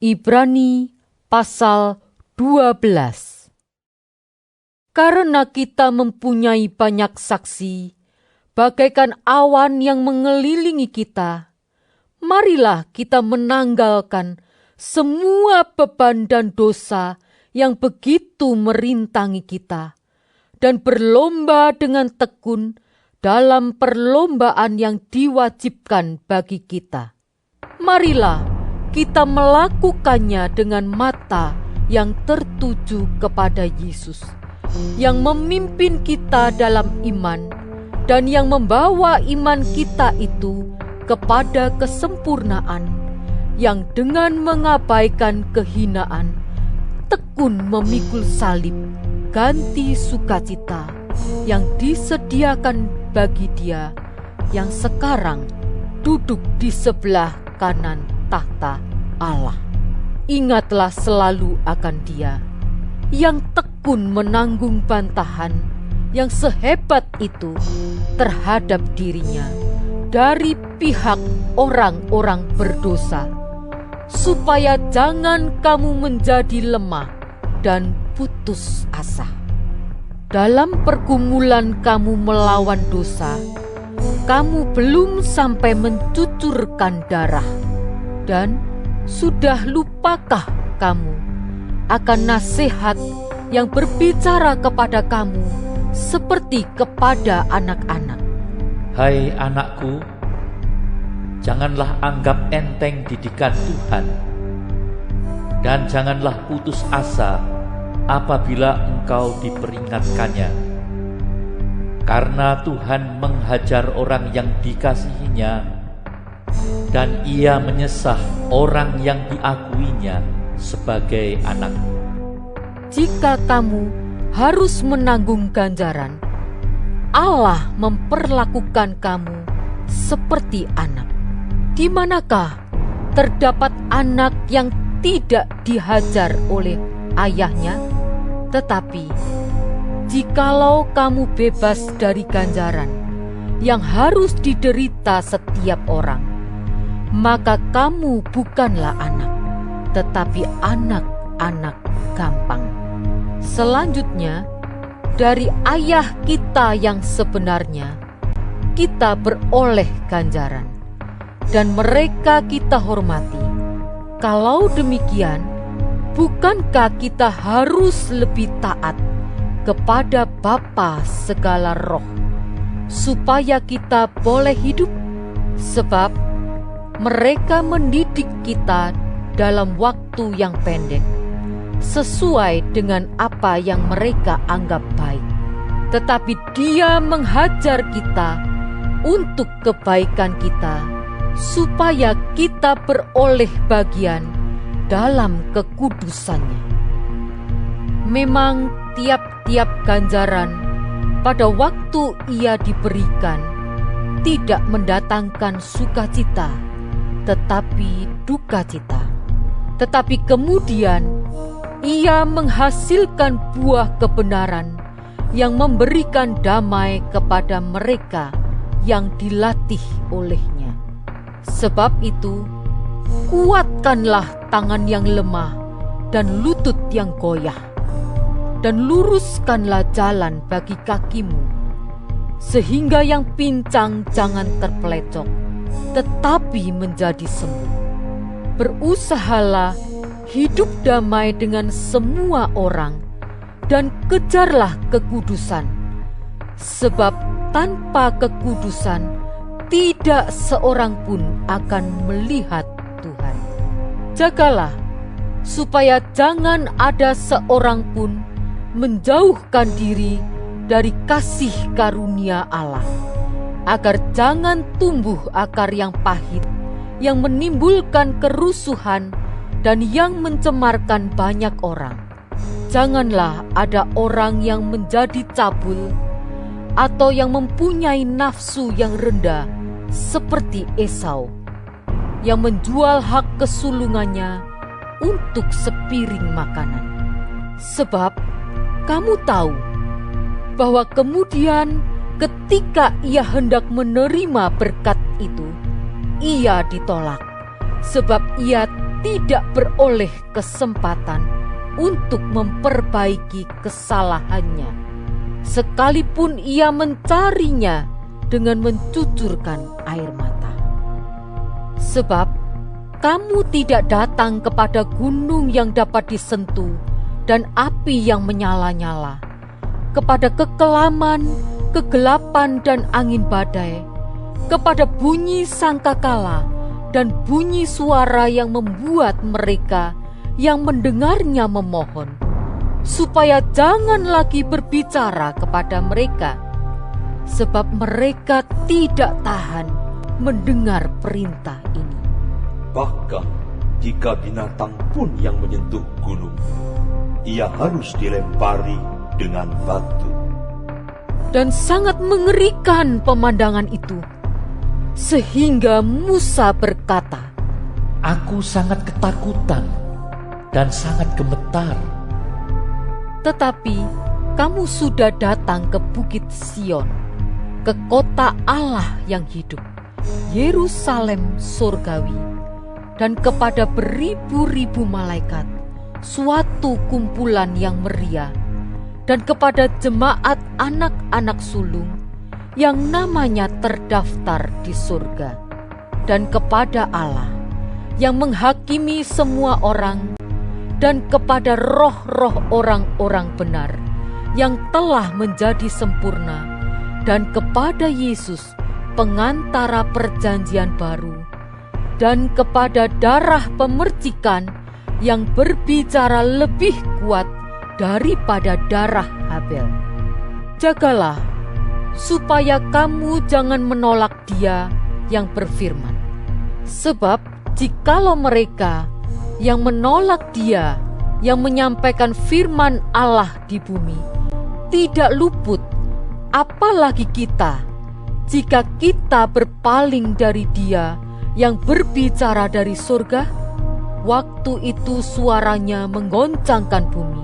Ibrani pasal 12. Karena kita mempunyai banyak saksi, bagaikan awan yang mengelilingi kita, marilah kita menanggalkan semua beban dan dosa yang begitu merintangi kita, dan berlomba dengan tekun dalam perlombaan yang diwajibkan bagi kita. Marilah kita melakukannya dengan mata yang tertuju kepada Yesus, yang memimpin kita dalam iman dan yang membawa iman kita itu kepada kesempurnaan, yang dengan mengabaikan kehinaan tekun memikul salib ganti sukacita yang disediakan bagi Dia yang sekarang duduk di sebelah kanan tahta Allah. Ingatlah selalu akan Dia yang tekun menanggung bantahan yang sehebat itu terhadap dirinya dari pihak orang-orang berdosa, supaya jangan kamu menjadi lemah dan putus asa. Dalam pergumulan kamu melawan dosa, kamu belum sampai mencucurkan darah, dan sudah lupakah kamu akan nasihat yang berbicara kepada kamu seperti kepada anak-anak? Hai anakku, janganlah anggap enteng didikan Tuhan, dan janganlah putus asa apabila engkau diperingatkannya. Karena Tuhan menghajar orang yang dikasihinya, dan Ia menyesah orang yang diakuinya sebagai anak. Jika kamu harus menanggung ganjaran, Allah memperlakukan kamu seperti anak. Di manakah terdapat anak yang tidak dihajar oleh ayahnya? Tetapi jikalau kamu bebas dari ganjaran yang harus diderita setiap orang, maka kamu bukanlah anak, tetapi anak-anak gampang. Selanjutnya, dari ayah kita yang sebenarnya, kita beroleh ganjaran, dan mereka kita hormati. Kalau demikian, bukankah kita harus lebih taat kepada Bapa segala roh, supaya kita boleh hidup? Sebab mereka mendidik kita dalam waktu yang pendek, sesuai dengan apa yang mereka anggap baik. Tetapi Dia menghajar kita untuk kebaikan kita, supaya kita beroleh bagian dalam kekudusannya. Memang tiap-tiap ganjaran pada waktu ia diberikan tidak mendatangkan sukacita, tetapi duka cita. Tetapi kemudian ia menghasilkan buah kebenaran yang memberikan damai kepada mereka yang dilatih olehnya. Sebab itu, kuatkanlah tangan yang lemah dan lutut yang goyah, dan luruskanlah jalan bagi kakimu, sehingga yang pincang jangan terpelecok, tetapi menjadi sembuh. Berusahalah hidup damai dengan semua orang, dan kejarlah kekudusan, sebab tanpa kekudusan tidak seorang pun akan melihat Tuhan. Jagalah supaya jangan ada seorang pun menjauhkan diri dari kasih karunia Allah, agar jangan tumbuh akar yang pahit, yang menimbulkan kerusuhan dan yang mencemarkan banyak orang. Janganlah ada orang yang menjadi cabul, atau yang mempunyai nafsu yang rendah seperti Esau, yang menjual hak kesulungannya untuk sepiring makanan. Sebab kamu tahu bahwa kemudian ketika ia hendak menerima berkat itu, ia ditolak, sebab ia tidak beroleh kesempatan untuk memperbaiki kesalahannya, sekalipun ia mencarinya dengan mencucurkan air mata. Sebab kamu tidak datang kepada gunung yang dapat disentuh dan api yang menyala-nyala, kepada kekelaman, kegelapan dan angin badai, kepada bunyi sangkakala dan bunyi suara yang membuat mereka yang mendengarnya memohon, supaya jangan lagi berbicara kepada mereka, sebab mereka tidak tahan mendengar perintah ini. Bahkan jika binatang pun yang menyentuh gunung, ia harus dilempari dengan batu. Dan sangat mengerikan pemandangan itu, sehingga Musa berkata, Aku sangat ketakutan dan sangat gemetar. Tetapi kamu sudah datang ke Bukit Sion, ke kota Allah yang hidup, Yerusalem surgawi, dan kepada beribu-ribu malaikat, suatu kumpulan yang meriah, dan kepada jemaat anak-anak sulung yang namanya terdaftar di surga, dan kepada Allah yang menghakimi semua orang, dan kepada roh-roh orang-orang benar yang telah menjadi sempurna, dan kepada Yesus pengantara perjanjian baru, dan kepada darah pemercikan yang berbicara lebih kuat daripada darah Habel. Jagalah supaya kamu jangan menolak Dia yang berfirman. Sebab jikalau mereka yang menolak Dia yang menyampaikan firman Allah di bumi tidak luput, apalagi kita, jika kita berpaling dari Dia yang berbicara dari surga. Waktu itu suaranya menggoncangkan bumi,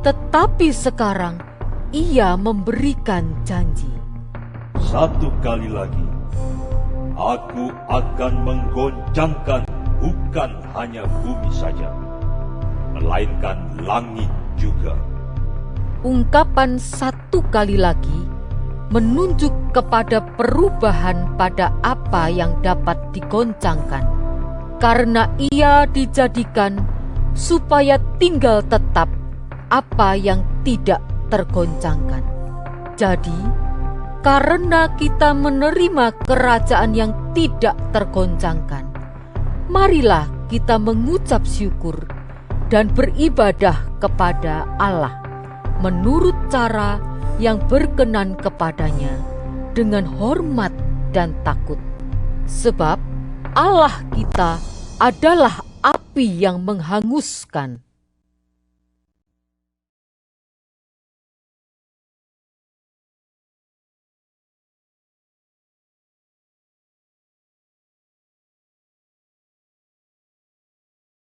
tetapi sekarang Ia memberikan janji. Satu kali lagi, Aku akan menggoncangkan bukan hanya bumi saja, melainkan langit juga. Ungkapan satu kali lagi menunjuk kepada perubahan pada apa yang dapat digoncangkan, karena Ia dijadikan supaya tinggal tetap apa yang tidak tergoncangkan. Jadi, karena kita menerima kerajaan yang tidak tergoncangkan, marilah kita mengucap syukur dan beribadah kepada Allah menurut cara yang berkenan kepadanya dengan hormat dan takut. Sebab Allah kita adalah api yang menghanguskan.